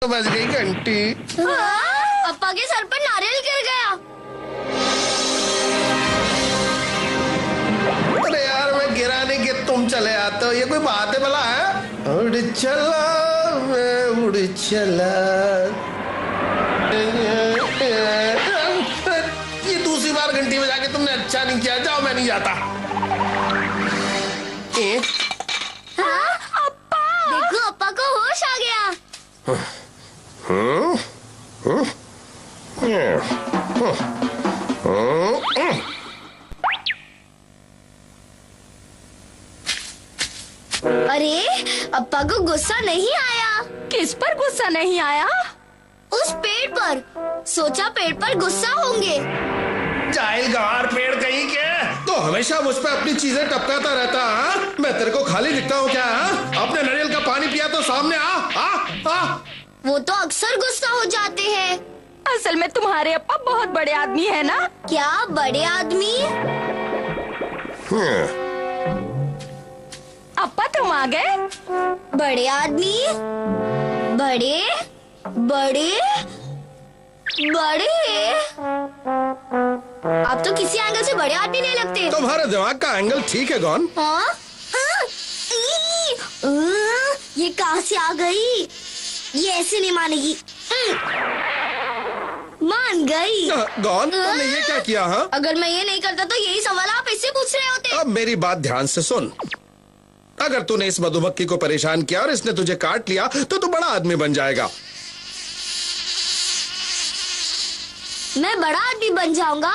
बज गई घंटी। पापा के सर पर नारियल गिर गया। अरे यार, मैं गिरा नहीं कि तुम चले आते हो, ये कोई बात है भला? है उड़ चला मैं उड़ चला। ये दूसरी बार घंटी बजा के तुमने अच्छा नहीं किया। जाओ, मैं नहीं जाता। अप्पा देखो, अप्पा को होश आ गया। अरे अप्पा को गुस्सा नहीं आया। किस पर गुस्सा नहीं आया? उस पेड़ पर। सोचा पेड़ पर गुस्सा होंगे। जाहिल गंवार पेड़ कहीं के, तो हमेशा मुझ पे अपनी चीजें टपकाता रहता। मैं तेरे को खाली दिखता हूँ क्या? अपने नारियल का पानी पिया तो सामने आ। वो तो अक्सर गुस्सा हो जाते हैं। असल में तुम्हारे अप्पा बहुत बड़े आदमी है ना। क्या बड़े आदमी? अप्पा तुम आ गए। बड़े आदमी? बड़े बड़े बड़े? आप तो किसी एंगल से बड़े आदमी नहीं लगते। तुम्हारे दिमाग का एंगल ठीक है गॉन। हाँ? ये कहाँ से आ गई? ये ऐसे नहीं मानेगी। मान गई। गॉन, तुमने ये क्या किया? हाँ, अगर मैं ये नहीं करता तो यही सवाल आप इससे पूछ रहे होते। अब मेरी बात ध्यान से सुन। अगर तूने इस मधुमक्खी को परेशान किया और इसने तुझे काट लिया तो तू बड़ा आदमी बन जाएगा। मैं बड़ा आदमी बन जाऊंगा?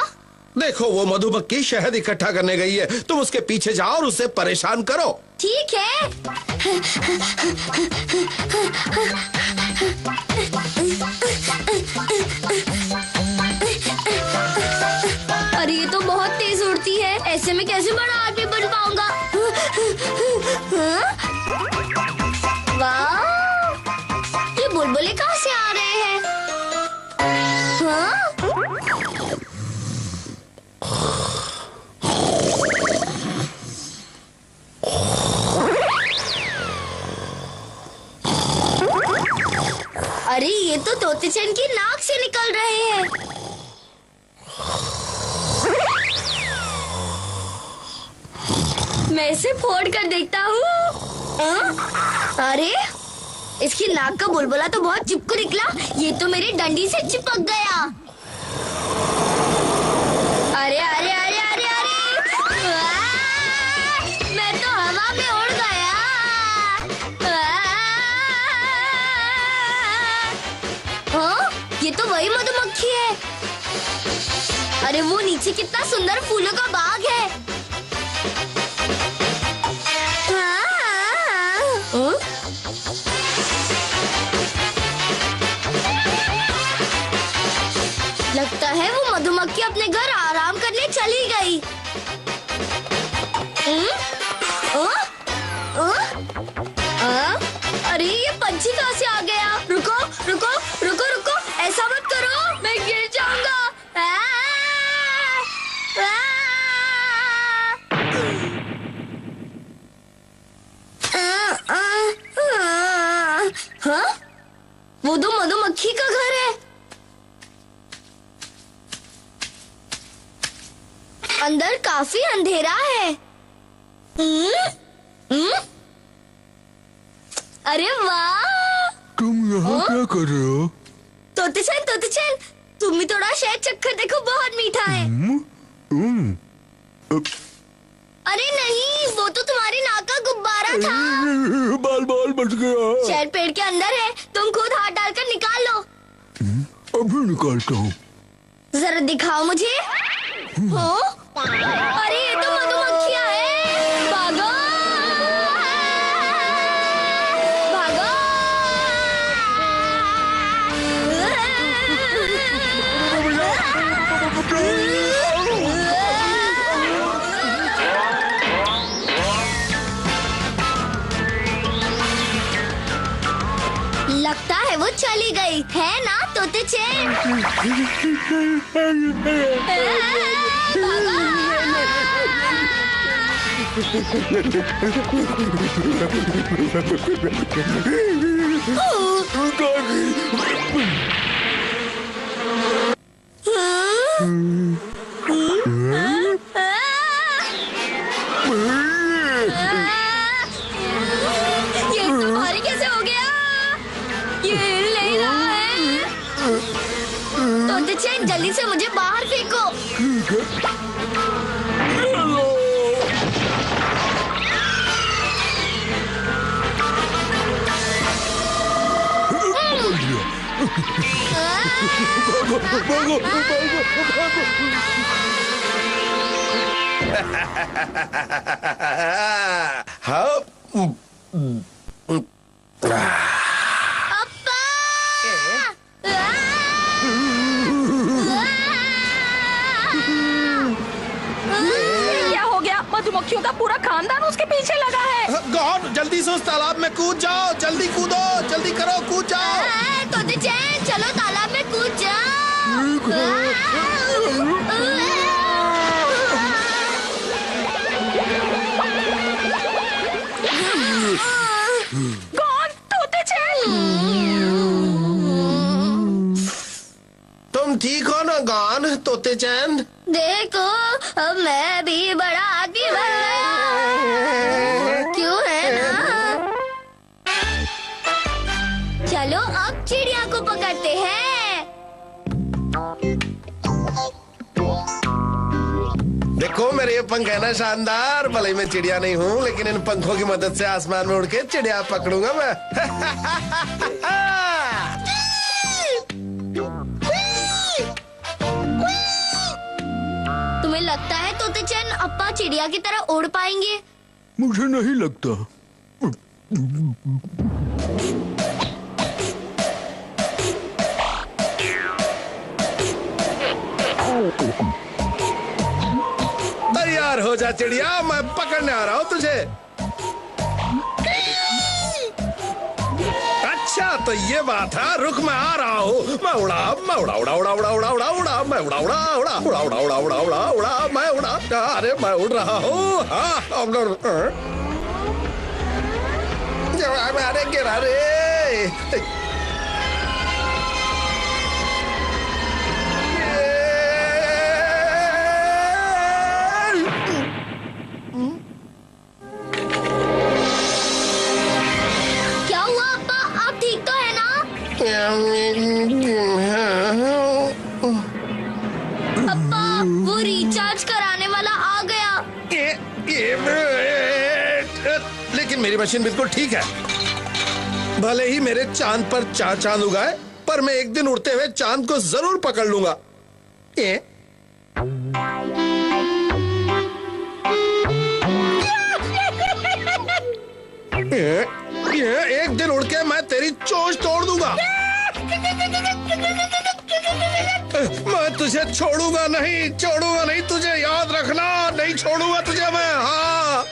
देखो, वो मधुमक्खी शहद इकट्ठा करने गई है। तुम उसके पीछे जाओ और उसे परेशान करो। ठीक है। अरे ये तो बहुत तेज उड़ती है। ऐसे में कैसे बड़ा आदमी बन पाऊंगा? वाह, ये बुलबुले कहाँ से आ रहे हैं? हाँ? अरे ये तो तोतेचन की नाक से निकल रहे हैं। मैं इसे फोड़ कर देखता हूँ। अरे इसकी नाक का बुलबुला तो बहुत चिपकू निकला। ये तो मेरी डंडी से चिपक गया। अरे अरे अरे अरे अरे, मैं तो हवा में उड़ गया। हाँ, ये तो वही मधुमक्खी है। अरे वो नीचे कितना सुंदर फूलों का बाग है। लगता है वो मधुमक्खी अपने घर आराम करने चली गई। अरे ये पंछी कहाँ से आ गया? रुको रुको रुको रुको, ऐसा मत करो, मैं गिर जाऊंगा। हाँ? वो तो मधुमक्खी का घर है। अंदर काफी अंधेरा है। अरे वाह, तुम यहाँ क्या कर रहे हो? तोतेचन, तुम भी थोड़ा शहद चखकर देखो, बहुत मीठा है। अरे नहीं, वो तो तुम्हारी नाक का गुब्बारा था। बाल बच गया। शहद पेड़ के अंदर है, तुम खुद हाथ डालकर निकाल लो। अभी निकालता हूँ। जरा दिखाओ मुझे। हो? अरे ये तो मधुमक्खियाँ हैं। भागो भागो। लगता है वो चली गई है ना तोतेचन? भागा। ये हिल नहीं रहा है। तोते चैन जल्दी से मुझे बाहर फेंको। ठीक है। ले लो। भागो, भागो, भागो। हाँ। अप्पा! क्या हो गया? मधुमक्खियों का पूरा खानदान उसके पीछे लगा है। गॉड, जल्दी से उस तालाब में कूद जाओ, जल्दी कूदो, जल्दी करो, कूद जाओ। तोते चैन चलो तालाब में कूद जाओ। कौन? तोते चैन। तुम ठीक हो ना गॉन, तोते चैन? देखो अब मैं भी बड़ा आदमी बन गया। क्यों है ना? चलो अब चिड़िया को पकड़ते हैं। देखो मेरे ये पंख है ना शानदार। भले ही मैं चिड़िया नहीं हूँ, लेकिन इन पंखों की मदद से आसमान में उड़ के चिड़िया पकड़ूंगा मैं। तुम्हें लगता है तोते चैन अप्पा चिड़िया की तरह उड़ पाएंगे? मुझे नहीं लगता। तैयार हो जा चिड़िया, मैं पकड़ने आ रहा हूँ तुझे। अच्छा तो ये बात है, रुक मैं आ रहा हूँ। मैं उड़ा, मैं उड़ा उड़ा उड़ा उड़ा उड़ा उड़ा उड़ा, मैं उड़ा उड़ा उड़ा उड़ा उड़ा उड़ा उड़ा उड़ा उड़ा, मैं उड़ा। अरे मैं उड़ रहा हूँ। हाँ अरे गिरा रे। क्या हुआ अप्पा? आप ठीक तो है ना? अप्पा वो रिचार्ज कराने वाला आ गया। लेकिन मेरी मशीन बिल्कुल ठीक है। भले ही मेरे चांद पर चार चांद उगाए, पर मैं एक दिन उड़ते हुए चांद को जरूर पकड़ लूंगा। एक दिन उड़ के मैं तेरी चोंच तोड़ दूंगा। मैं तुझे छोड़ूंगा नहीं तुझे याद रखना, नहीं छोड़ूंगा तुझे मैं। हाँ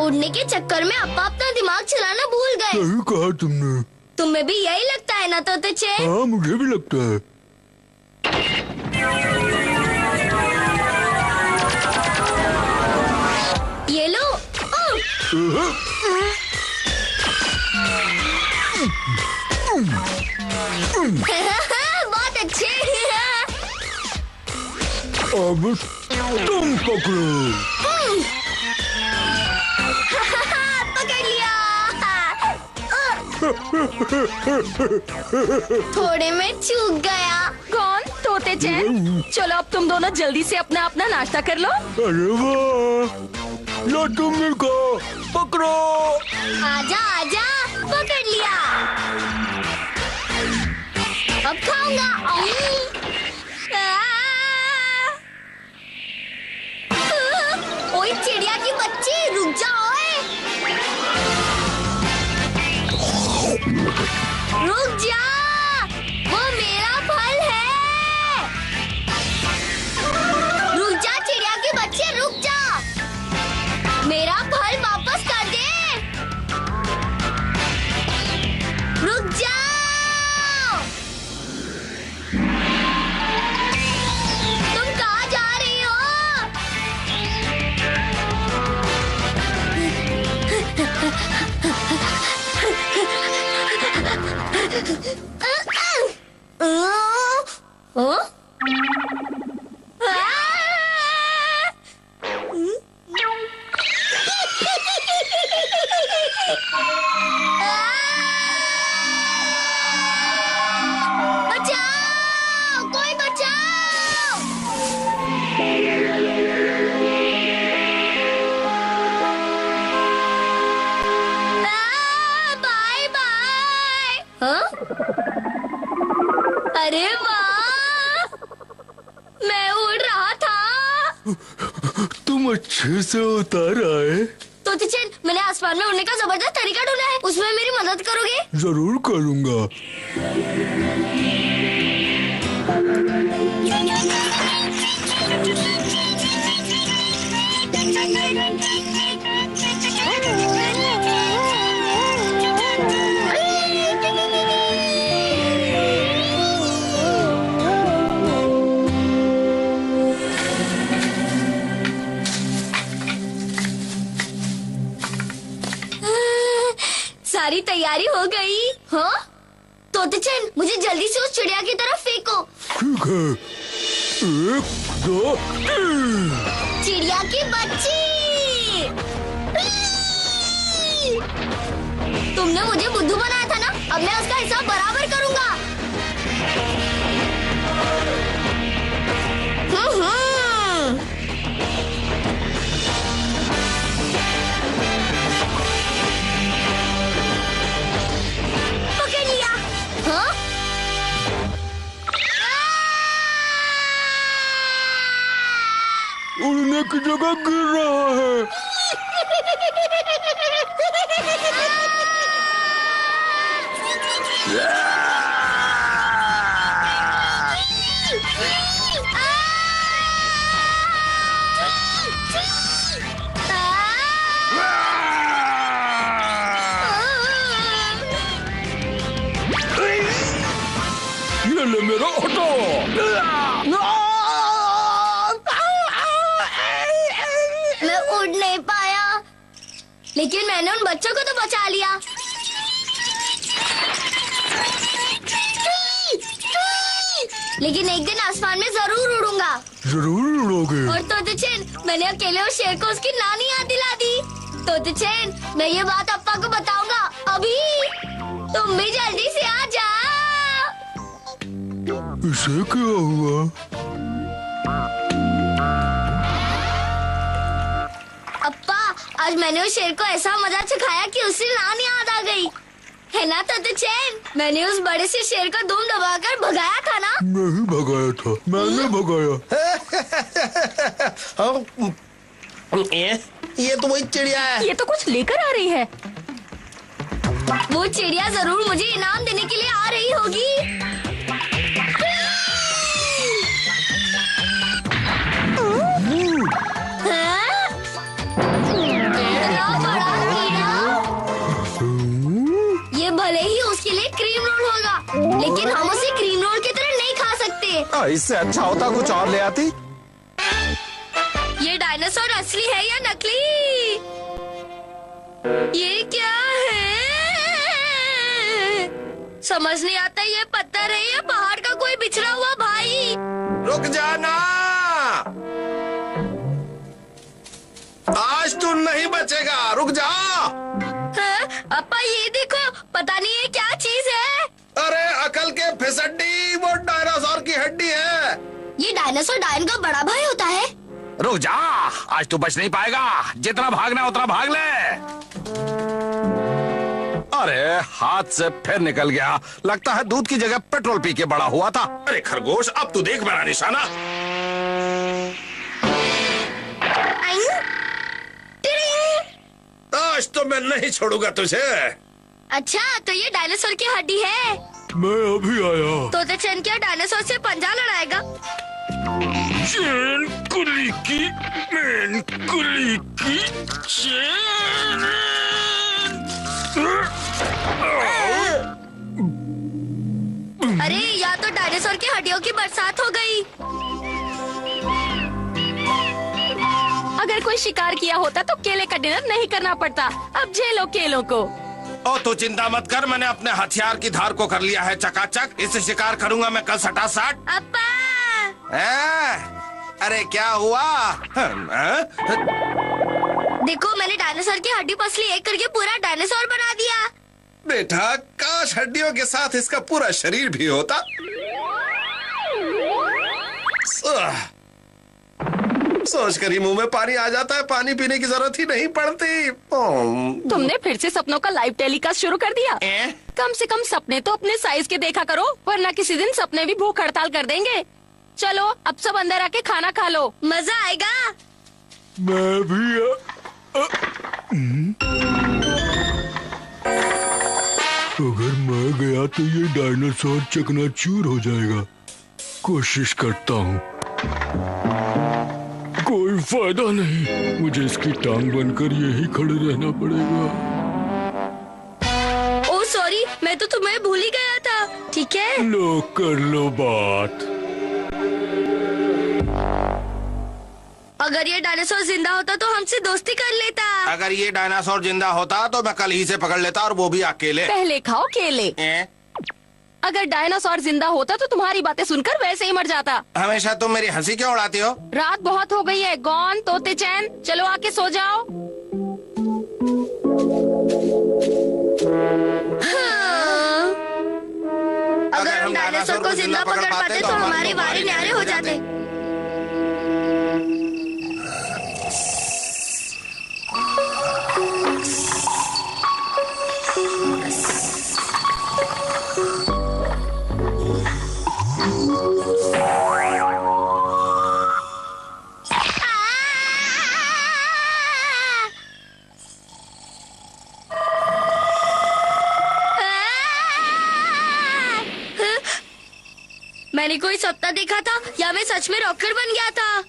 उड़ने के चक्कर में अप्पा अपना दिमाग चलाना भूल गए। सही कहा तुमने। तुम्हें भी यही लगता है ना तोते चैन? हाँ मुझे भी लगता है। ये लो। बहुत अच्छे। अब तुम पकड़ो। पकड़ लिया। थोड़े में चूक गया। कौन? तोते चैन। चलो अब तुम दोनों जल्दी से अपना अपना नाश्ता कर लो। अरे वाह, लो तुम मेरे को पकड़ो। आजा आजा, पकड़ लिया। अब खाऊंगा। ओए चिड़िया की बच्ची, रुक जा ओए। रुक जा, वो मेरा फल है। रुक जा चिड़िया की बच्ची, रुक जा। मेरा फल वापस कर दे। रुक जाओ। तुम कहाँ जा रही हो? हाँ? अरे वाह, मैं उड़ रहा था। तुम अच्छे से उतर आए। तोते-चैन, मैंने आसमान में उड़ने का जबरदस्त तरीका ढूंढा है, उसमें मेरी मदद करोगे? जरूर करूँगा। सारी तैयारी हो गई। हाँ? तोते-चैन, मुझे जल्दी से उस चिड़िया की तरफ फेंको। ठीक है, 1, 2, 3। चिड़िया की बच्ची। तुमने मुझे बुद्धू बनाया था ना, अब मैं उसका हिसाब बराबर करूंगा। पकड़ लिया। हाँ? उड़ने की जगह गिर रहा है। ये ले मेरा ऑटो। मैं उड़ नहीं पाया, लेकिन मैंने उन बच्चों को तो बचा लिया। लेकिन एक दिन आसमान में जरूर उड़ूंगा। जरूर उड़ोगे। और तोते-चैन, मैंने अकेले उस शेर को उसकी नानी याद दिला दी। तोते-चैन, मैं ये बात अप्पा को बताऊंगा अभी। तुम भी जल्दी से आ जाओ। इसे क्या हुआ? अप्पा, आज मैंने उस शेर को ऐसा मजा सिखाया कि उससे नानी याद आ गई। है ना तोते-चैन? मैंने उस बड़े से शेर को धूम दबाकर भगाया था ना? नहीं भगाया था, मैंने भगाया। ये तो वही चिड़िया है। ये तो कुछ लेकर आ रही है। वो चिड़िया जरूर मुझे इनाम देने के लिए आ रही होगी। हाँ? इतना बड़ा कीड़ा? ये भले ही उसके लिए क्रीम रोल होगा, लेकिन हम उसे क्रीम रोल की तरह नहीं खा सकते। इससे अच्छा होता कुछ और ले आती। ये डायनासोर असली है या नकली? ये क्या है? समझ नहीं आता, ये पत्थर है या पहाड़ का कोई बिछड़ा हुआ भाई? रुक जाना, आज तू नहीं बचेगा, रुक जा। हाँ? अप्पा ये देखो, पता नहीं ये क्या चीज है। अरे अकल के फिसड्डी, वो डायनासोर की हड्डी है। ये डायनासोर डायन का बड़ा भाई होता है। रुक जा, आज तू बच नहीं पाएगा। जितना भागना है उतना भाग ले। अरे हाथ से फिर निकल गया, लगता है दूध की जगह पेट्रोल पी के बड़ा हुआ था। अरे खरगोश, अब तू देख मेरा निशाना। आज तो मैं नहीं छोड़ूंगा तुझे। अच्छा, तो ये डायनासोर की हड्डी है। मैं अभी आया। तोते-चैन क्या डायनासोर से पंजा लड़ाएगा? चैन कुली की, मैन कुली की चैन। अरे, या तो डायनासोर की हड्डियों की बरसात हो गई। अगर कोई शिकार किया होता तो केले का डिनर नहीं करना पड़ता। अब झेलो केलों को। ओ तू चिंता मत कर, मैंने अपने हथियार की धार को कर लिया है चकाचक। इससे शिकार करूंगा मैं कल सटासट। अप्पा! अरे क्या हुआ? देखो, मैंने डायनासोर की हड्डी पसली एक करके पूरा डायनासोर बना दिया। बेटा, काश हड्डियों के साथ इसका पूरा शरीर भी होता। सोच कर ही मुंह में पानी आ जाता है, पानी पीने की जरूरत ही नहीं पड़ती। तुमने फिर से सपनों का लाइव टेलीकास्ट शुरू कर दिया। कम से कम सपने तो अपने साइज के देखा करो, वरना किसी दिन सपने भी भूख हड़ताल कर देंगे। चलो अब सब अंदर आके खाना खा लो, मजा आएगा। मैं भी अगर मैं गया तो ये डायनासोर चकनाचूर हो जाएगा। कोशिश करता हूँ, कोई फायदा नहीं, मुझे इसकी टांग बनकर यही खड़े रहना पड़ेगा। ओ सॉरी, मैं तो तुम्हें भूल ही गया था। ठीक है, लो कर लो बात। अगर ये डायनासोर जिंदा होता तो हमसे दोस्ती कर लेता। अगर ये डायनासोर जिंदा होता तो मैं कल ही से पकड़ लेता, और वो भी अकेले। पहले खाओ केले। अगर डायनासोर जिंदा होता तो तुम्हारी बातें सुनकर वैसे ही मर जाता। हमेशा तुम मेरी हंसी क्यों उड़ाती हो? रात बहुत हो गई है। गौन, तोते चैन, चलो आके सो जाओ। हाँ। अगर हम डायनासोर को जिंदा पकड़ पाते तो हमारे वारे न्यारे हो जाते। मैंने कोई सपना देखा था या मैं सच में रॉकेट बन गया था?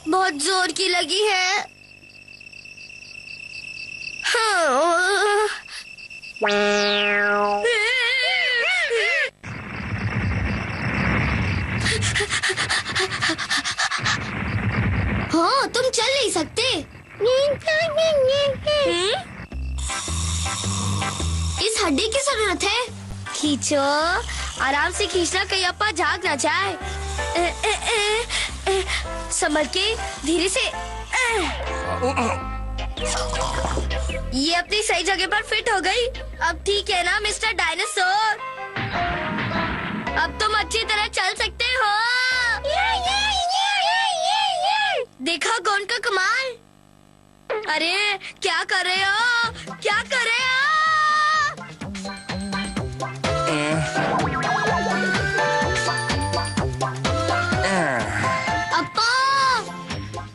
बहुत जोर की लगी है। हाँ, तुम चल नहीं सकते। इस हड्डी की जरूरत है। खींचो, आराम से खींचना, कहीं अप्पा झाग ना जाए। संभल के, धीरे से। ये अपनी सही जगह पर फिट हो गई। अब ठीक है ना मिस्टर डायनासोर? अब तुम अच्छी तरह चल सकते हो। देखा कौन का कमाल? अरे क्या कर रहे हो, क्या कर रहे हो? अप्पा,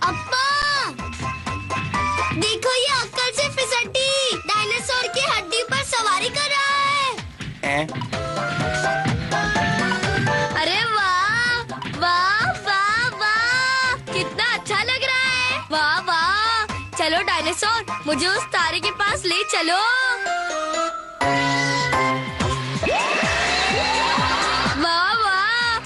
अप्पा, देखो ये अक्कल से फिसड्डी डायनासोर की हड्डी पर सवारी कर रहा है। अरे वाह वाह वाह वाह, कितना अच्छा लग रहा है। वाह वाह, चलो डायनासोर, मुझे उस तारे के पास ले चलो। वाह वाह,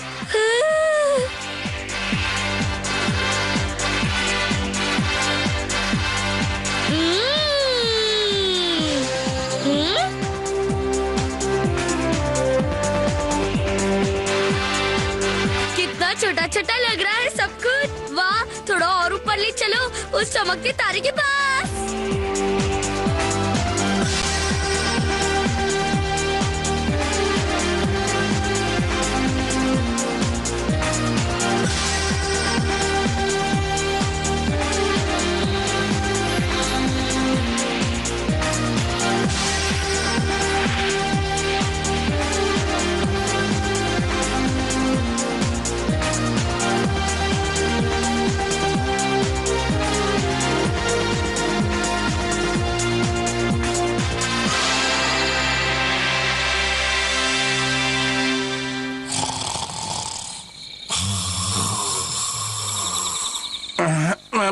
कितना छोटा छोटा लग रहा है सब कुछ। वाह, थोड़ा और ऊपर ले चलो, उस चमकते तारे के पास।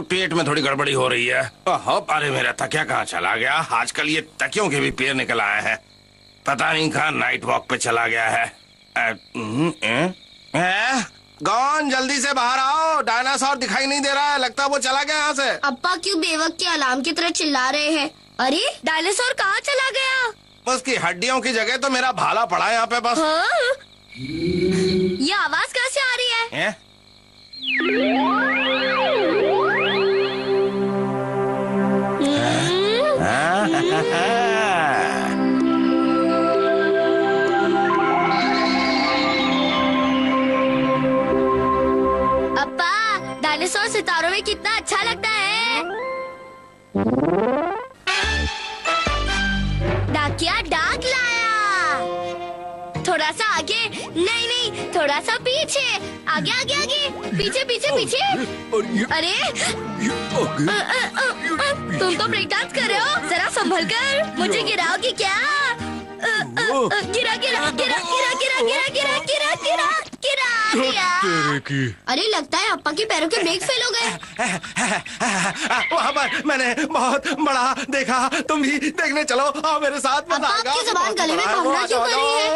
पेट में थोड़ी गड़बड़ी हो रही है। अरे मेरा तकिया कहाँ चला गया? आजकल ये तकियों के भी पैर निकल आए हैं। पता नहीं कहाँ नाइट वॉक पे चला गया है। गौन, जल्दी से बाहर आओ, डायनासोर दिखाई नहीं दे रहा है, लगता है वो चला गया यहाँ से। अप्पा क्यों बेवक्त के अलार्म की तरह चिल्ला रहे हैं? अरे डायनासोर कहाँ चला गया? उसकी हड्डियों की जगह तो मेरा भाला पड़ा है यहाँ पे बस। हाँ? ये आवाज कहाँ से आ रही है? थोड़ा सा पीछे, आगे आगे आगे, पीछे पीछे पीछे। और ये अरे आगे तुम तो ब्रेक डांस कर रहे हो, जरा संभल कर, मुझे गिराओगी क्या? गिरा गिरा गिरा गिरा गिरा गिरा गिरा गिरा गिरा गिरा दिया। तेरे की अरे लगता है अप्पा के पैरों के ब्रेक फेल हो गए। वहाँ पर मैंने बहुत बड़ा देखा, तुम भी देखने चलो। आओ मेरे साथ, मजा अप्पा, आएगा। आपकी जुबान गले में भंगड़ा क्यों कर रही है?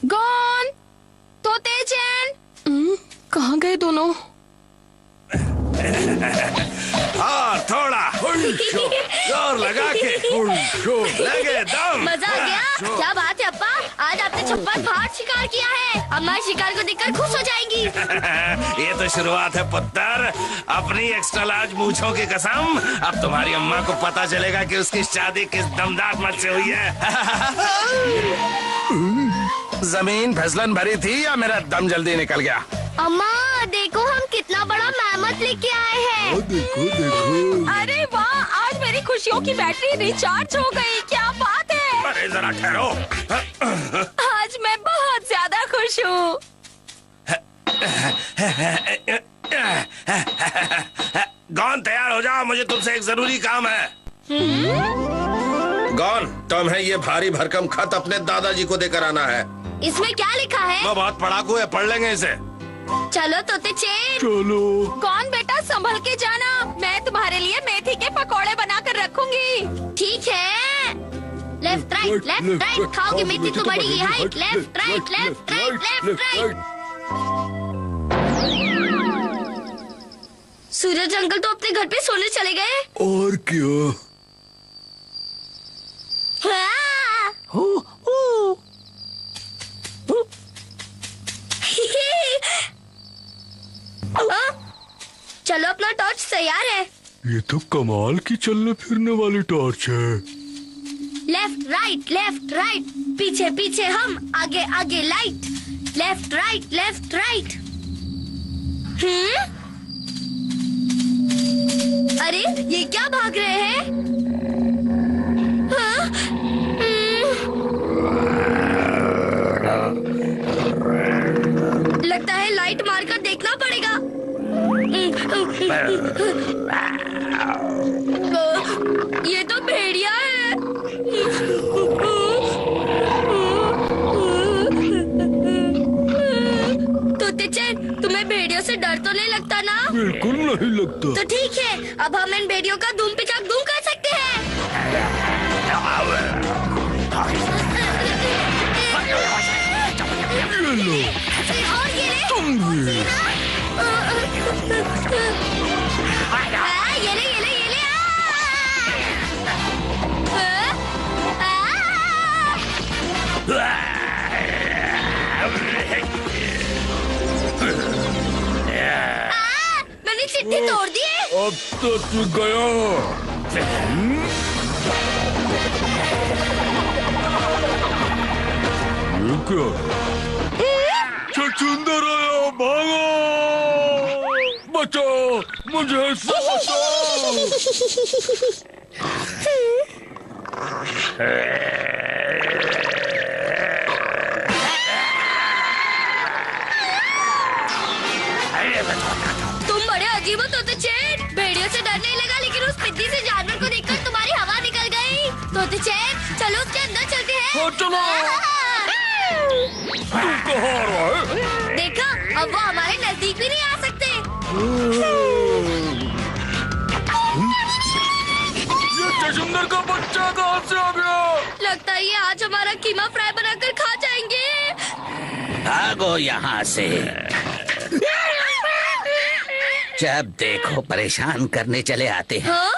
गॉन, तोते चैन, कहाँ गए दोनों? और थोड़ा जोर लगा के लगे दम। मजा आ गया। क्या बात है अप्पा, आज आपने छप्पर फाड़ शिकार किया है। अम्मा शिकार को देखकर खुश हो जाएंगी। ये तो शुरुआत है पुत्र, अपनी एक्स्ट्रा लार्ज मूंछों की कसम। अब तुम्हारी अम्मा को पता चलेगा कि उसकी शादी किस दमदार मर्द से हुई है। जमीन फिसलन भरी थी या मेरा दम जल्दी निकल गया? अम्मा देखो, हम कितना बड़ा मेहमत लेके आए हैं। देखो देखो। अरे वाह, आज मेरी खुशियों की बैटरी रिचार्ज हो गई। क्या बात है। अरे जरा ठहरो। आज मैं बहुत ज्यादा खुश हूँ। गॉन तैयार हो जाओ, मुझे तुमसे एक जरूरी काम है। गॉन, तुम्हें ये भारी भरकम खत अपने दादाजी को देकर आना है। इसमें क्या लिखा है? वो बहुत पढ़ाकू है, पढ़ लेंगे इसे। चलो तोते चैन। चलो। कौन बेटा, संभल के जाना, मैं तुम्हारे लिए मेथी के पकोड़े बनाकर रखूंगी। ठीक है। लेफ्ट राइट लेफ्ट राइट, खाओगे मेथी तो बढ़ेगी height. Left right left right left right. Suraj uncle तो अपने घर पे सोने चले गए। और क्या? चलो, अपना टॉर्च तैयार है। ये तो कमाल की चलने फिरने वाली टॉर्च है। लेफ्ट राइट, पीछे पीछे हम, आगे आगे लाइट। लेफ्ट राइट अरे ये क्या भाग रहे हैं? हाँ? लगता है लाइट मारकर देखना पड़ेगा। ये तो भेड़िया है। तोते चैन, तुम्हें भेड़ियों से डर तो नहीं लगता ना? बिल्कुल नहीं लगता। तो ठीक है, अब हम इन भेड़ियों का धूम पिचक धूम कर सकते हैं। ये लो, और ये ले। तुम भी। ये ले मैंने चिट्ठी तोड़ दी है। अब तो तू गया। ये क्या? छछूंदर आया, भागो! बचाओ मुझे, बचाओ! तुम बड़े अजीब हो तोते चैन। भेड़ियों से डर नहीं लगा, लेकिन उस पिद्दी से जानवर को देखकर तुम्हारी हवा निकल गई। तोते चैन, चलो उसके अंदर चलते हैं। हाँ, चलो। तू कहाँ आ रहा है? देखा, अब वो हमारे नजदीक भी नहीं आ सकते। ये छछूंदर का बच्चा कहाँ से आ गया? लगता है ये आज हमारा कीमा फ्राई बनाकर खा जाएंगे। भागो यहाँ से। जब देखो परेशान करने चले आते हैं। हाँ?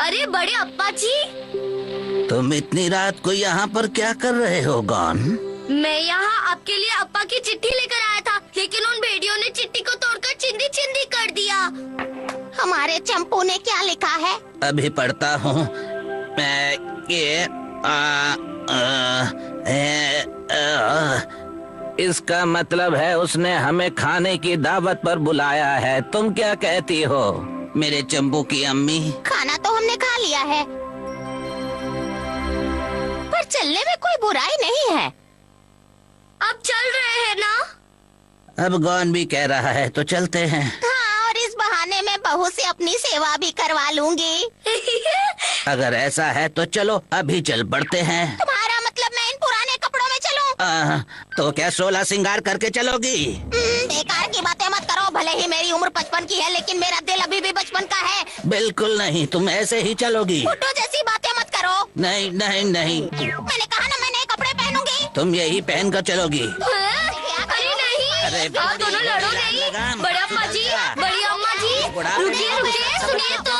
अरे बड़े अप्पा जी, तुम इतनी रात को यहाँ पर क्या कर रहे हो गॉन? मैं यहाँ आपके लिए अप्पा की चिट्ठी लेकर आया था, लेकिन उन भेड़ियों ने चिट्ठी को तोड़कर चिंदी चिंदी कर दिया। हमारे चंपू ने क्या लिखा है? अभी पढ़ता हूँ। इसका मतलब है उसने हमें खाने की दावत पर बुलाया है। तुम क्या कहती हो मेरे चंपू की अम्मी? खाना तो हमने खा लिया है। चलने में कोई बुराई नहीं है। अब चल रहे हैं ना? अब गॉन भी कह रहा है तो चलते हैं। हाँ, और इस बहाने मैं बहू से अपनी सेवा भी करवा लूंगी। अगर ऐसा है तो चलो अभी चल पड़ते हैं। तुम्हारा मतलब मैं इन पुराने कपड़ों में चलूं? तो क्या 16 श्रृंगार करके चलोगी? बेकार की बातें मत करो। भले ही मेरी उम्र 55 की है, लेकिन मेरा दिल अभी भी बचपन का है। बिल्कुल नहीं, तुम ऐसे ही चलोगी। बुड्ढो जैसी बातें मत करो। नहीं नहीं नहीं, मैंने कहा ना मैं नए कपड़े पहनूंगी। तुम यही पहन कर चलोगी। अरे नहीं, अरे आप दोनों लड़ो नहीं। बड़े अम्मा जी, बड़ी अम्मा जी, रुकिए रुकिए, सुनिए तो।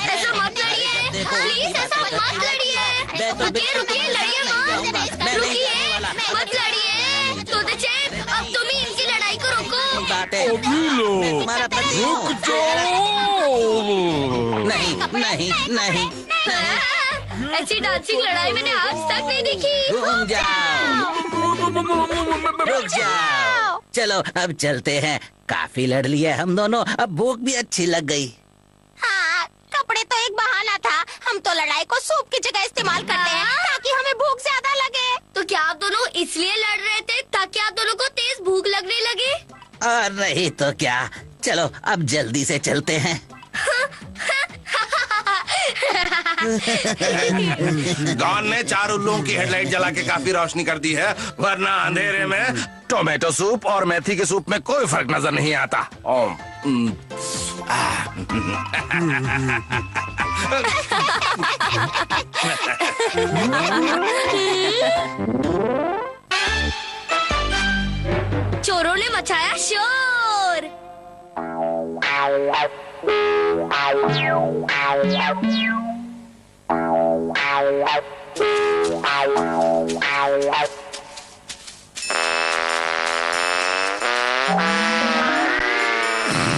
ऐसा मत लड़िए, प्लीज ऐसा मत लड़िए। रुकिए रुकिए, लड़िए मत, रुकिए मत लड़िए। तो अब तुम ही इनकी लड़ाई को रोको। तुम्हारा रुक नहीं नहीं नहीं, ऐसी डांसिंग लड़ाई मैंने आज तक नहीं देखी। रुक जाओ। चलो अब चलते हैं। काफी लड़ लिए हम दोनों, अब भूख भी अच्छी लग गई। हाँ, कपड़े तो एक बहाना था। हम तो लड़ाई को सूप की जगह इस्तेमाल करते हैं ताकि हमें भूख ज्यादा लगे। तो क्या आप दोनों इसलिए लड़ रहे थे ताकि आप दोनों को तेज भूख लगने लगे? और नहीं तो क्या। चलो अब जल्दी से चलते हैं। गॉन ने 4 उल्लुओं की हेडलाइट जला के काफी रोशनी कर दी है, वरना अंधेरे में टोमेटो सूप और मेथी के सूप में कोई फर्क नजर नहीं आता। चोरों ने मचाया शोर।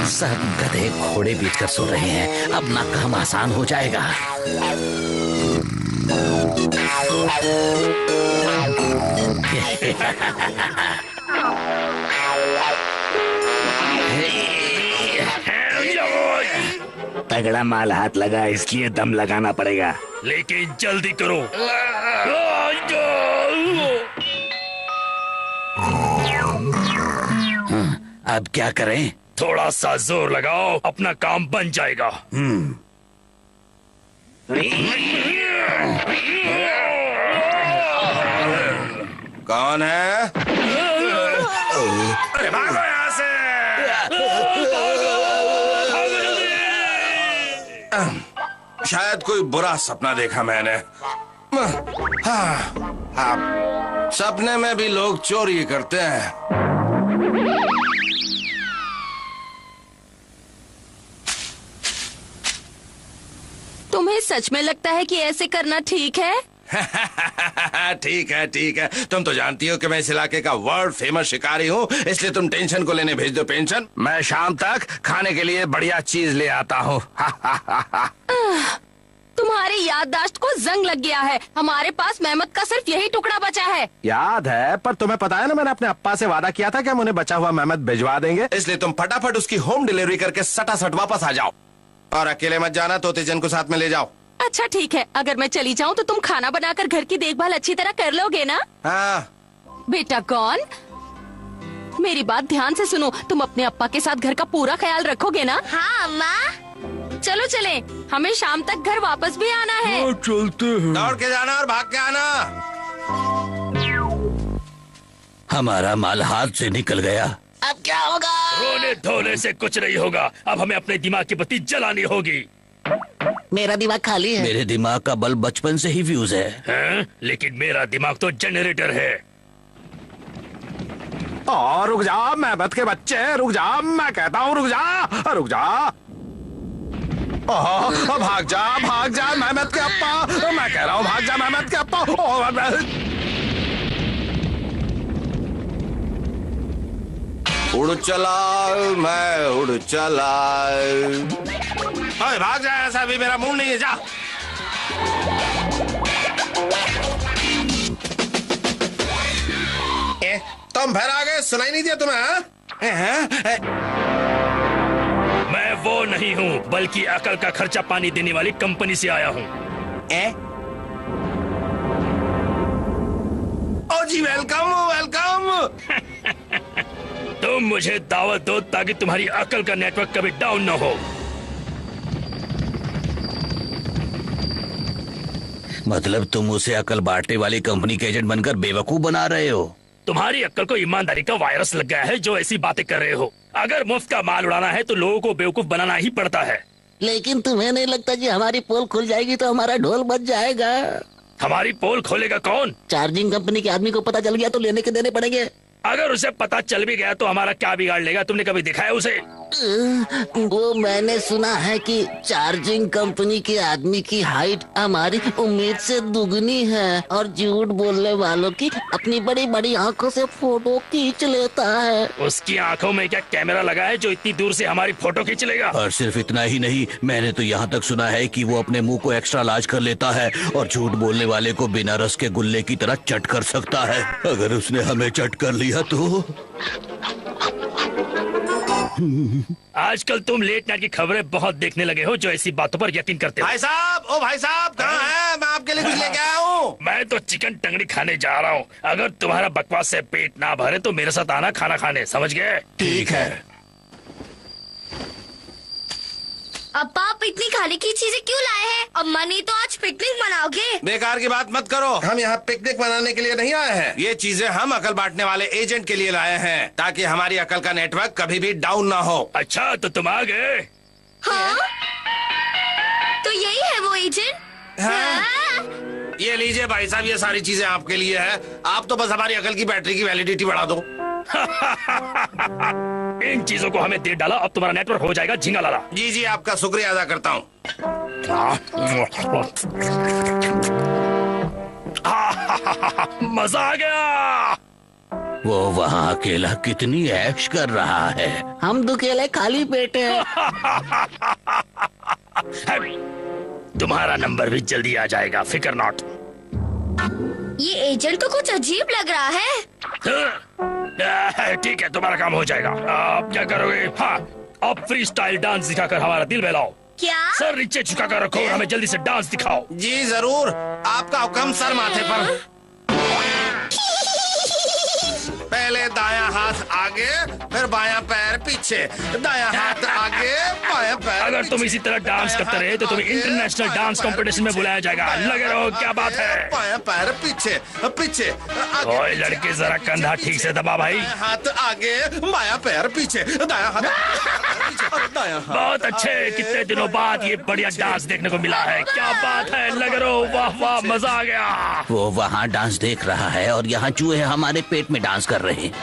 सब गधे घोड़े बीचकर सो रहे हैं, अपना काम आसान हो जाएगा। तगड़ा माल हाथ लगा, इसकी ये दम लगाना पड़ेगा। लेकिन जल्दी करो। अब क्या करें? थोड़ा सा जोर लगाओ, अपना काम बन जाएगा। कौन है? अरे भागो यहाँ से। शायद कोई बुरा सपना देखा मैंने। हाँ, सपने में भी लोग चोरी करते हैं। तुम्हें सच में लगता है कि ऐसे करना ठीक है? ठीक है ठीक है, तुम तो जानती हो कि मैं इस इलाके का वर्ल्ड फेमस शिकारी हूँ, इसलिए तुम टेंशन को लेने भेज दो पेंशन। मैं शाम तक खाने के लिए बढ़िया चीज ले आता हूँ। तुम्हारी याददाश्त को जंग लग गया है। हमारे पास मेहमत का सिर्फ यही टुकड़ा बचा है। याद है, पर तुम्हें पता है ना, मैंने अपने अप्पा से वादा किया था कि हम उन्हें बचा हुआ मेहमत भिजवा देंगे। इसलिए तुम फटाफट उसकी होम डिलीवरी करके सटासट वापस आ जाओ, और अकेले मत जाना, तो तेजन को साथ में ले जाओ। अच्छा ठीक है, अगर मैं चली जाऊँ तो तुम खाना बनाकर घर की देखभाल अच्छी तरह कर लोगे ना? हाँ। बेटा कौन, मेरी बात ध्यान से सुनो। तुम अपने अप्पा के साथ घर का पूरा ख्याल रखोगे ना? हाँ अम्मा। चलो चले, हमें शाम तक घर वापस भी आना है। हाँ, चलते हैं। दौड़ के जाना और भाग के आना। हमारा माल हाथ से निकल गया। अब क्या होगा? रोने धोने से कुछ नहीं होगा, अब हमें अपने दिमाग की बत्ती जलानी होगी। मेरा दिमाग खाली है। मेरे दिमाग का बल्ब बचपन से ही फ्यूज है। लेकिन मेरा दिमाग तो जनरेटर है। रुक जा मेहमत के बच्चे, रुक जा, मैं कहता हूँ रुक जा, रुक जा। भाग जा मेहमत के अप्पा, मैं कह रहा हूँ भाग जा मेहमत के अप्पा। उड़ चला मैं उड़ चला। अरे भाग जा, ऐसा भी मेरा मूड नहीं है, जा। तुम फिर आ गए, सुनाई नहीं दिया तुम्हें? मैं वो नहीं हूँ, बल्कि अकल का खर्चा पानी देने वाली कंपनी से आया हूँ। जी, वेलकम वेलकम। तुम मुझे दावत दो ताकि तुम्हारी अकल का नेटवर्क कभी डाउन न हो। मतलब तुम उसे अकल बांटने वाली कंपनी के एजेंट बनकर बेवकूफ बना रहे हो? तुम्हारी अक्ल को ईमानदारी का वायरस लग गया है जो ऐसी बातें कर रहे हो। अगर मुफ्त का माल उड़ाना है तो लोगों को बेवकूफ बनाना ही पड़ता है। लेकिन तुम्हें नहीं लगता कि हमारी पोल खुल जाएगी तो हमारा ढोल बच जाएगा? हमारी पोल खोलेगा कौन? चार्जिंग कंपनी के आदमी को पता चल गया तो लेने के देने पड़ेंगे। अगर उसे पता चल भी गया तो हमारा क्या बिगाड़ लेगा? तुमने कभी देखा है उसे? वो मैंने सुना है कि चार्जिंग कंपनी के आदमी की हाइट हमारी उम्मीद से दुगनी है और झूठ बोलने वालों की अपनी बड़ी बड़ी आंखों से फोटो खींच लेता है। उसकी आंखों में क्या कैमरा लगा है जो इतनी दूर से हमारी फोटो खींच लेगा? और सिर्फ इतना ही नहीं, मैंने तो यहाँ तक सुना है कि वो अपने मुंह को एक्स्ट्रा लार्ज कर लेता है और झूठ बोलने वाले को बिना रस के गुल्ले की तरह चट कर सकता है। अगर उसने हमें चट कर लिया तो आजकल तुम लेट नाइट की खबरें बहुत देखने लगे हो जो ऐसी बातों पर यकीन करते हो। भाई साहब, ओ भाई साहब, कहाँ हैं? मैं आपके लिए कुछ लेके आया हूँ। मैं तो चिकन टंगड़ी खाने जा रहा हूँ। अगर तुम्हारा बकवास से पेट ना भरे तो मेरे साथ आना खाना खाने, समझ गए? ठीक है। अब्बा, आप इतनी खाने की चीजें क्यों लाए हैं? अम्मा नहीं तो आज पिकनिक मनाओगे? बेकार की बात मत करो। हम यहाँ पिकनिक मनाने के लिए नहीं आए हैं। ये चीजें हम अकल बांटने वाले एजेंट के लिए लाए हैं ताकि हमारी अकल का नेटवर्क कभी भी डाउन ना हो। अच्छा, तो तुम आ गए? हाँ? तो यही है वो एजेंट? हाँ? ये लीजिए भाई साहब, ये सारी चीजें आपके लिए है। आप तो बस हमारी अकल की बैटरी की वैलिडिटी बढ़ा दो। इन चीजों को हमें दे डाला, अब तुम्हारा नेटवर्क हो जाएगा झींगा लाला। जी जी, आपका शुक्रिया अदा करता हूँ। मजा आ गया। वो वहाँ अकेला कितनी ऐश कर रहा है, हम दुकेले खाली पेट हैं। तुम्हारा नंबर भी जल्दी आ जाएगा, फिकर नॉट। ये एजेंट तो कुछ अजीब लग रहा है। ठीक है, तुम्हारा काम हो जाएगा। आप क्या करोगे? हाँ, अब फ्री स्टाइल डांस दिखाकर हमारा दिल बहलाओ। क्या? सर नीचे झुकाकर रखो और हमें जल्दी से डांस दिखाओ। जी जरूर, आपका हुक्म सर माथे पर। पहले दायां हाथ आगे, फिर बायां पैर पीछे, दायां हाथ आगे, बायां पैर अगर पीछे। तुम इसी तरह डांस करते रहे तो तुम्हें इंटरनेशनल डांस कंपटीशन में बुलाया जाएगा। लगे रहो, क्या बात है? बायां पैर पीछे पीछे आगे। ओए लड़के, जरा कंधा ठीक से दबा भाई। दायां हाथ आगे, बायां पैर पीछे, दायां हाथ पीछे, दायां हाथ बहुत अच्छे, कितने दिनों बाद ये बढ़िया डांस देखने को मिला है। क्या बात है, लगे रहो। वाह वाह, मजा आ गया। वो वहाँ डांस देख रहा है और यहाँ चूहे हमारे पेट में डांस कर रहे हैं।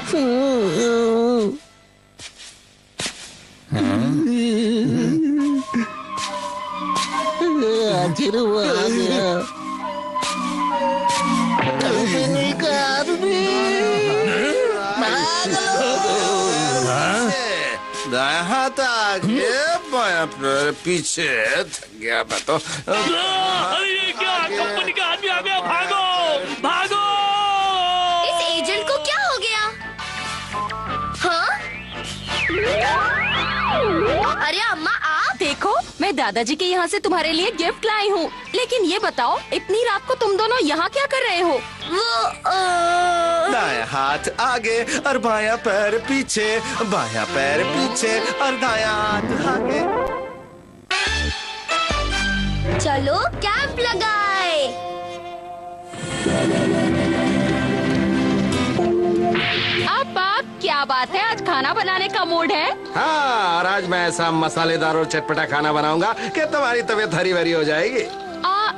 दायां हाथ आगे, बायां पैर पीछे। थक गया मैं तो। अरे ये क्या, कंपनी का आदमी आ गया। भागो भागो। इस एजेंट को क्या हो गया? हाँ? अरे अम्मा, आप देखो, मैं दादाजी के यहाँ से तुम्हारे लिए गिफ्ट लाई हूँ। लेकिन ये बताओ, इतनी रात को तुम दोनों यहाँ क्या कर रहे हो? वो दायां हाथ आगे और बायां पैर पीछे, बायां पैर पीछे और दायां हाथ आगे। चलो कैंप लगाए। अब्बा, क्या बात है, आज खाना बनाने का मूड है? हाँ, और आज मैं ऐसा मसालेदार और चटपटा खाना बनाऊंगा कि तुम्हारी तबीयत हरी भरी हो जाएगी।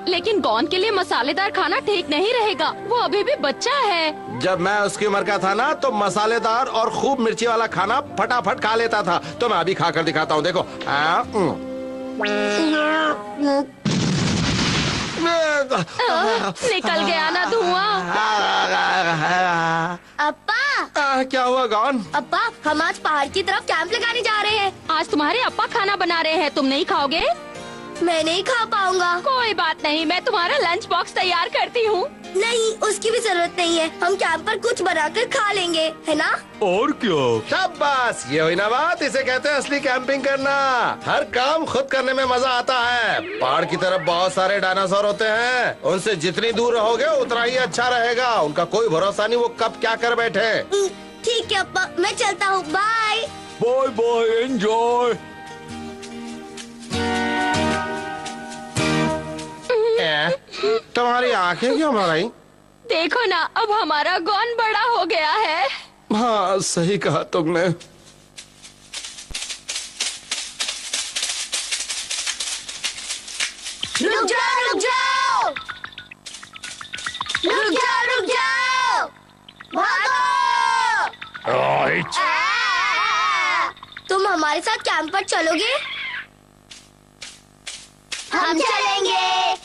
लेकिन गौन के लिए मसालेदार खाना ठीक नहीं रहेगा, वो अभी भी बच्चा है। जब मैं उसकी उम्र का था ना तो मसालेदार और खूब मिर्ची वाला खाना फटाफट खा लेता था। तो मैं अभी खाकर दिखाता हूँ, देखो। निकल गया ना धुआं। अप्पा, क्या हुआ गौन? अप्पा, हम आज पहाड़ की तरफ कैंप लगाने जा रहे हैं। आज तुम्हारे अप्पा खाना बना रहे हैं, तुम नहीं खाओगे? मैं नहीं खा पाऊंगा। कोई बात नहीं, मैं तुम्हारा लंच बॉक्स तैयार करती हूँ। नहीं, उसकी भी जरूरत नहीं है। हम कैंप पर कुछ बनाकर खा लेंगे, है ना? और क्या? शाबाश, ये हुई ना बात। इसे कहते हैं असली कैंपिंग करना। हर काम खुद करने में मजा आता है। पहाड़ की तरफ बहुत सारे डायनासोर होते हैं, उनसे जितनी दूर रहोगे उतना ही अच्छा रहेगा। उनका कोई भरोसा नहीं, वो कब क्या कर बैठे। ठीक है अप्पा, मैं चलता हूँ। Bye bye bye, enjoy. तुम्हारी आंखें क्यों मर आई? देखो ना, अब हमारा गॉन बड़ा हो गया है। हाँ, सही कहा तुमने। रुक जाओ, रुक जाओ, रुक जाओ, रुक जाओ, भागो। राइट। तुम हमारे साथ कैंप पर चलोगे? हम चलेंगे।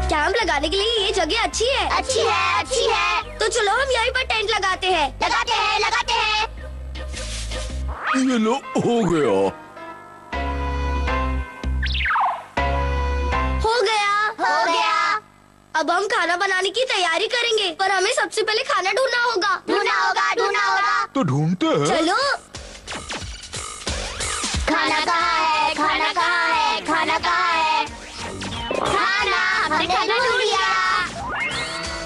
कैंप लगाने के लिए ये जगह अच्छी है। अच्छी है, अच्छी है। तो चलो हम यहीं पर टेंट लगाते हैं। लगाते हैं, लगाते हैं। ये लो, हो गया। हो गया, हो गया। अब हम खाना बनाने की तैयारी करेंगे, पर हमें सबसे पहले खाना ढूंढना होगा। ढूंढना होगा, ढूंढना होगा। तो ढूंढते हैं। चलो। खाना कहाँ है? खाना कहाँ है? खाना कहाँ है? खाना, हमने खाना ढूंढ लिया।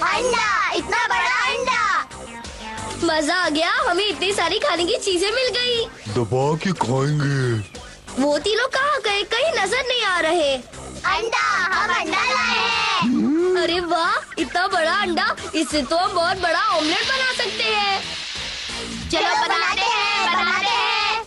अंडा, इतना बड़ा अंडा। मजा आ गया, हमें इतनी सारी खाने की चीजें मिल गई। दबा के खाएंगे। वो तीनों कहाँ गए? कहीं नजर नहीं आ रहे। अंडा, हम अंडा लाए हैं। अरे वाह, इतना बड़ा अंडा, इससे तो हम बहुत बड़ा ऑमलेट बना सकते हैं। चलो बनाते हैं, बनाते हैं।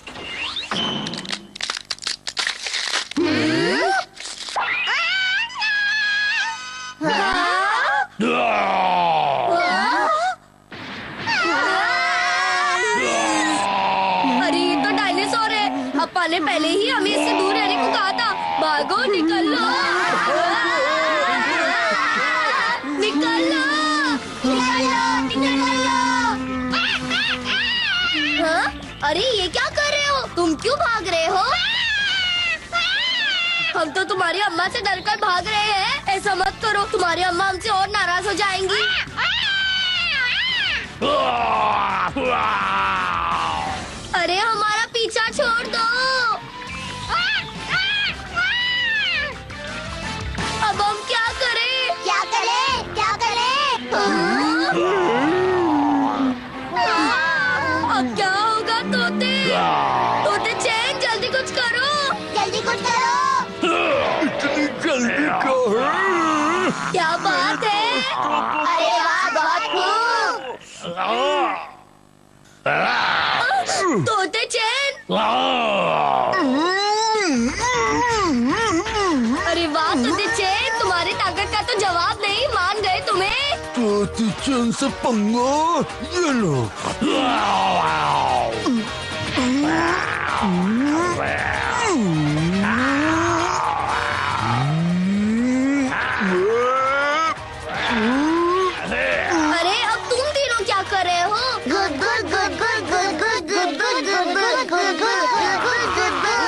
अरे ये तो डायनासोर है। अप्पा ने पहले ही हमें इससे दूर रहने को कहा था। भागो, निकल लो, निकल लो, निकल लो, निकल लो। हाँ? अरे ये क्या कर रहे हो? तुम क्यों भाग रहे हो? हम तो तुम्हारी अम्मा से डरकर भाग रहे हैं। ऐसा मत करो, तुम्हारी अम्मा हमसे और नाराज हो जाएंगी। अरे हमारा पीछा छोड़ दो। अब हम क्या करें? क्या करें? क्या करें? अब क्या होगा तोते? तोते चैन, जल्दी कुछ करो, जल्दी कुछ करो। इतनी जल्दी क्यों है? क्या बात है? अरे वाह, बहुत खूब। तोते चैन। अरे वाह तोते चैन, तुम्हारी ताकत का तो जवाब नहीं। मान गए तुम्हें। तोते चैन से पंगा, ये लो। अरे अब तुम तीनों क्या कर रहे हो? Good good good good good good good good good good good good good good good good good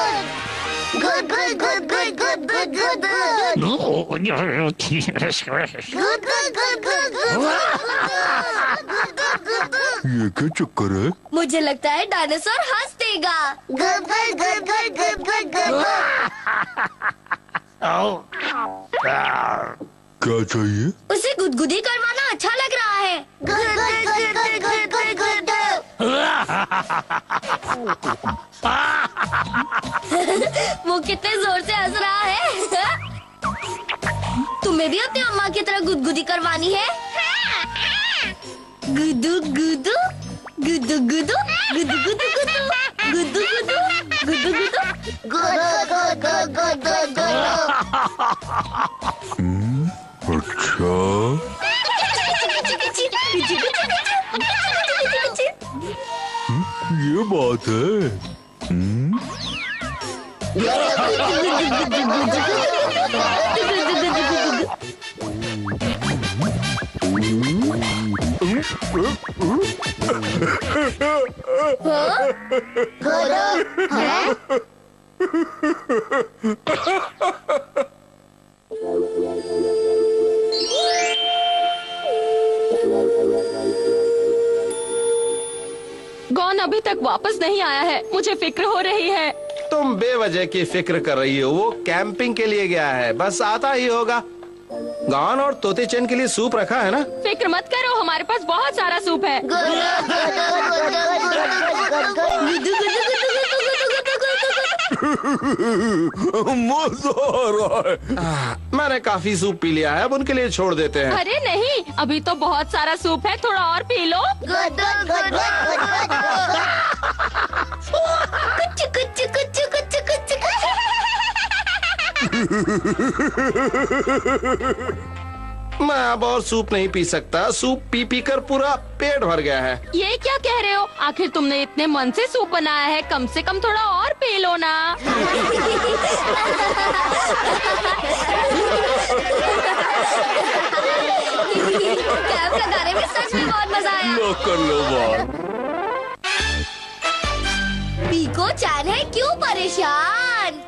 ये क्या चक्कर है? मुझे लगता है डायनासोर हंस देगा। Good good good good good good good. क्या चाहिए? उसे गुदगुदी करवाना अच्छा लग रहा है। Good good good good good good good. वो कितने जोर से हंस रहा है। तुम्हें भी अपनी अम्मा की तरह गुदगुदी करवानी है? गुदू गुदू गुदू गुदू गुदू गुदू गुदू गुदू गुदू गुदू गुदू गुदू। अच्छा, ये बात है। गॉन अभी तक वापस नहीं आया है, मुझे फिक्र हो रही है। तुम बेवजह की फिक्र कर रही हो, वो कैंपिंग के लिए गया है, बस आता ही होगा। गॉन और तोते चैन के लिए सूप रखा है ना? फिक्र मत करो, हमारे पास बहुत सारा सूप है। मजा आ रहा है। मैंने काफी सूप पी लिया है, अब उनके लिए छोड़ देते हैं। अरे नहीं, अभी तो बहुत सारा सूप है, थोड़ा और पी लो। मैं अब और सूप नहीं पी सकता, सूप पी पी कर पूरा पेट भर गया है। ये क्या कह रहे हो? आखिर तुमने इतने मन से सूप बनाया है, कम से कम थोड़ा और पी लो ना। कैंप लगाने में सच में बहुत मजा आया। लो कर लो बात। पीको चैन है क्यों परेशान?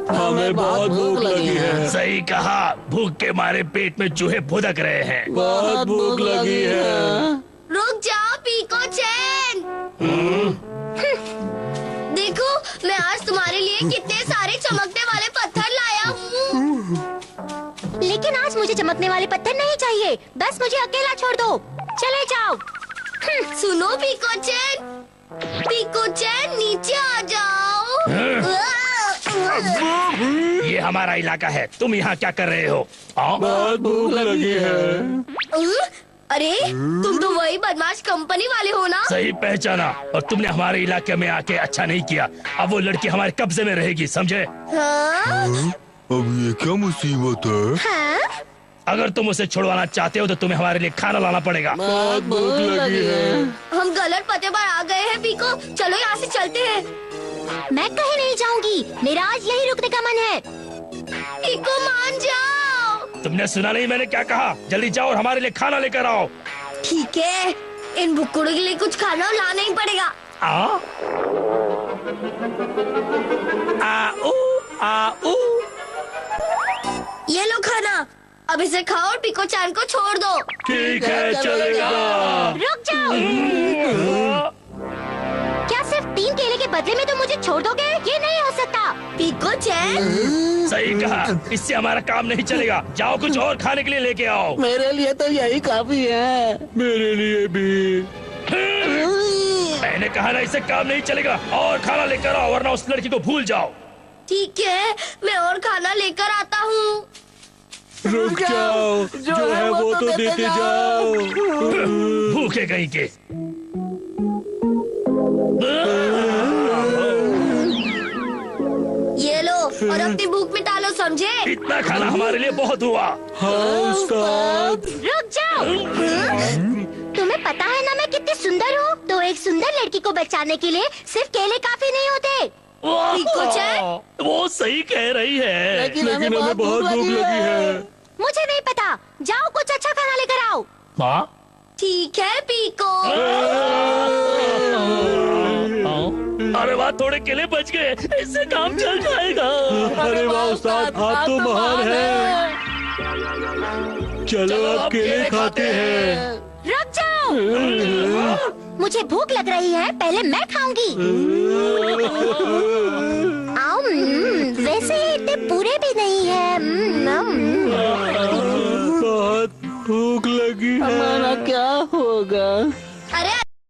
हमें बहुत भूख लगी है। सही कहा, भूख के मारे पेट में चूहे फुदक रहे हैं। बहुत भूख लगी है। रुक जाओ पीको चैन। देखो मैं आज तुम्हारे लिए कितने सारे चमकने वाले पत्थर लाया हूँ। लेकिन आज मुझे चमकने वाले पत्थर नहीं चाहिए, बस मुझे अकेला छोड़ दो, चले जाओ। सुनो पीको चैन नीचे आ जाओ। ये हमारा इलाका है, तुम यहाँ क्या कर रहे हो? बहुत भूख लगी है। अरे तुम तो वही बदमाश कंपनी वाले हो ना? सही पहचाना, और तुमने हमारे इलाके में आके अच्छा नहीं किया। अब वो लड़की हमारे कब्जे में रहेगी, समझे? हाँ? अब ये क्या मुसीबत है? हाँ? अगर तुम उसे छुड़वाना चाहते हो तो तुम्हें हमारे लिए खाना लाना पड़ेगा। बहुत भूख लगी है। हम गलत पते पर आ गए हैं पीको, चलो यहाँ से चलते हैं। मैं कहीं नहीं जाऊंगी, मेरा आज यही रुकने का मन है। पीको मान जाओ। तुमने सुना नहीं मैंने क्या कहा? जल्दी जाओ और हमारे लिए खाना लेकर आओ। ठीक है, इन भुक्कड़ों के लिए कुछ खाना लाना ही पड़ेगा। ये लो खाना, अब इसे खाओ और पीको चैन को छोड़ दो। ठीक है, चलेगा। रुक जाओ। क्या सिर्फ 3 केले के बदले में तुम मुझे छोड़ दोगे? ये नहीं हो सकता। पीको चैन सही कहा, इससे हमारा काम नहीं चलेगा। जाओ कुछ और खाने के लिए लेके आओ। मेरे लिए तो यही काफी है। मेरे लिए भी। मैंने कहा ना, इससे काम नहीं चलेगा। और खाना लेकर आओ, वरना उस लड़की को भूल जाओ। ठीक है, मैं और खाना लेकर आता हूँ। रुक जाओ, जो है वो तो देते जाओ। भूखे कहीं के। ये लो और अपनी भूख मिटा लो, समझे? इतना खाना हमारे लिए बहुत हुआ। हाँ उस्ताद। रुक जाओ। तुम्हें पता है ना मैं कितनी सुंदर हूँ? तो एक सुंदर लड़की को बचाने के लिए सिर्फ केले काफी नहीं होते। पीको चैन, वो सही कह रही है। लेकिन हमें बहुत भूख लगी है। मुझे नहीं पता, जाओ कुछ अच्छा खाना लेकर आओ। हाँ? ठीक है पीको। अरे वाह, थोड़े केले बच गए, इससे काम चल जाएगा। अरे वाह उस्ताद, आप तो महान हैं। चलो अब केले खाते हैं। रुक जाओ। मुझे भूख लग रही है, पहले मैं खाऊंगी। वैसे ये इतने बुरे भी नहीं है। बहुत भूख लगी है। हमारा क्या होगा?